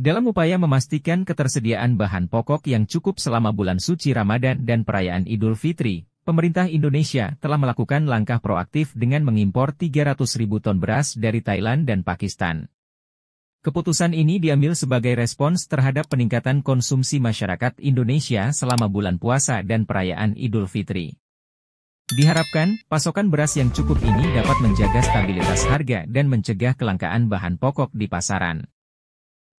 Dalam upaya memastikan ketersediaan bahan pokok yang cukup selama bulan suci Ramadan dan perayaan Idul Fitri, pemerintah Indonesia telah melakukan langkah proaktif dengan mengimpor 300.000 ton beras dari Thailand dan Pakistan. Keputusan ini diambil sebagai respons terhadap peningkatan konsumsi masyarakat Indonesia selama bulan puasa dan perayaan Idul Fitri. Diharapkan, pasokan beras yang cukup ini dapat menjaga stabilitas harga dan mencegah kelangkaan bahan pokok di pasaran.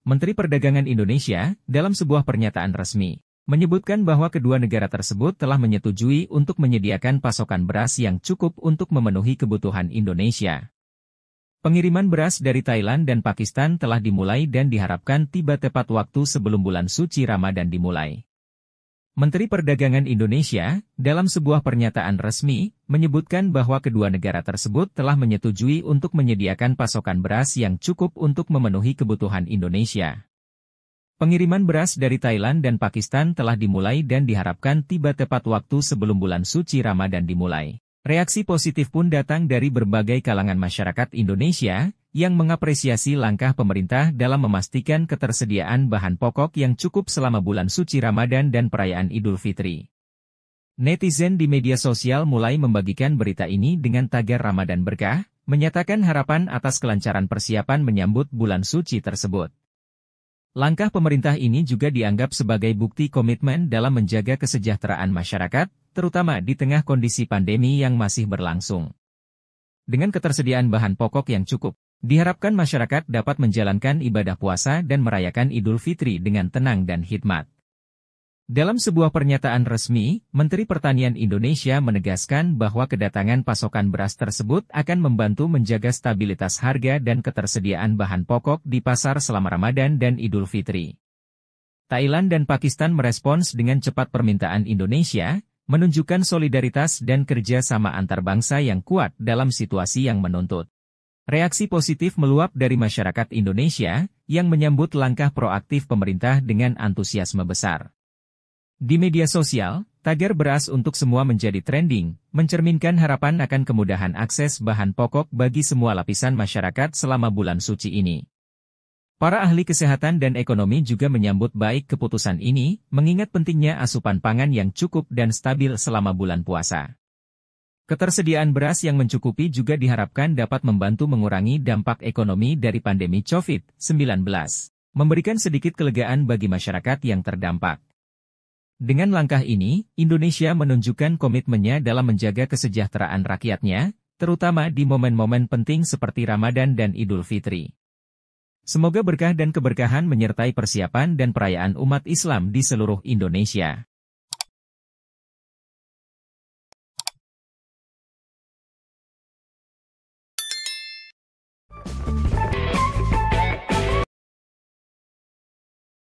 Menteri Perdagangan Indonesia, dalam sebuah pernyataan resmi, menyebutkan bahwa kedua negara tersebut telah menyetujui untuk menyediakan pasokan beras yang cukup untuk memenuhi kebutuhan Indonesia. Pengiriman beras dari Thailand dan Pakistan telah dimulai dan diharapkan tiba tepat waktu sebelum bulan suci Ramadan dimulai. Menteri Perdagangan Indonesia, dalam sebuah pernyataan resmi, menyebutkan bahwa kedua negara tersebut telah menyetujui untuk menyediakan pasokan beras yang cukup untuk memenuhi kebutuhan Indonesia. Pengiriman beras dari Thailand dan Pakistan telah dimulai dan diharapkan tiba tepat waktu sebelum bulan suci Ramadan dimulai. Reaksi positif pun datang dari berbagai kalangan masyarakat Indonesia, yang mengapresiasi langkah pemerintah dalam memastikan ketersediaan bahan pokok yang cukup selama bulan suci Ramadan dan perayaan Idul Fitri. Netizen di media sosial mulai membagikan berita ini dengan tagar Ramadan Berkah, menyatakan harapan atas kelancaran persiapan menyambut bulan suci tersebut. Langkah pemerintah ini juga dianggap sebagai bukti komitmen dalam menjaga kesejahteraan masyarakat, terutama di tengah kondisi pandemi yang masih berlangsung. Dengan ketersediaan bahan pokok yang cukup, diharapkan masyarakat dapat menjalankan ibadah puasa dan merayakan Idul Fitri dengan tenang dan hikmat. Dalam sebuah pernyataan resmi, Menteri Pertanian Indonesia menegaskan bahwa kedatangan pasokan beras tersebut akan membantu menjaga stabilitas harga dan ketersediaan bahan pokok di pasar selama Ramadan dan Idul Fitri. Thailand dan Pakistan merespons dengan cepat permintaan Indonesia, menunjukkan solidaritas dan kerja sama antar bangsa yang kuat dalam situasi yang menuntut. Reaksi positif meluap dari masyarakat Indonesia, yang menyambut langkah proaktif pemerintah dengan antusiasme besar. Di media sosial, tagar beras untuk semua menjadi trending, mencerminkan harapan akan kemudahan akses bahan pokok bagi semua lapisan masyarakat selama bulan suci ini. Para ahli kesehatan dan ekonomi juga menyambut baik keputusan ini, mengingat pentingnya asupan pangan yang cukup dan stabil selama bulan puasa. Ketersediaan beras yang mencukupi juga diharapkan dapat membantu mengurangi dampak ekonomi dari pandemi COVID-19, memberikan sedikit kelegaan bagi masyarakat yang terdampak. Dengan langkah ini, Indonesia menunjukkan komitmennya dalam menjaga kesejahteraan rakyatnya, terutama di momen-momen penting seperti Ramadan dan Idul Fitri. Semoga berkah dan keberkahan menyertai persiapan dan perayaan umat Islam di seluruh Indonesia.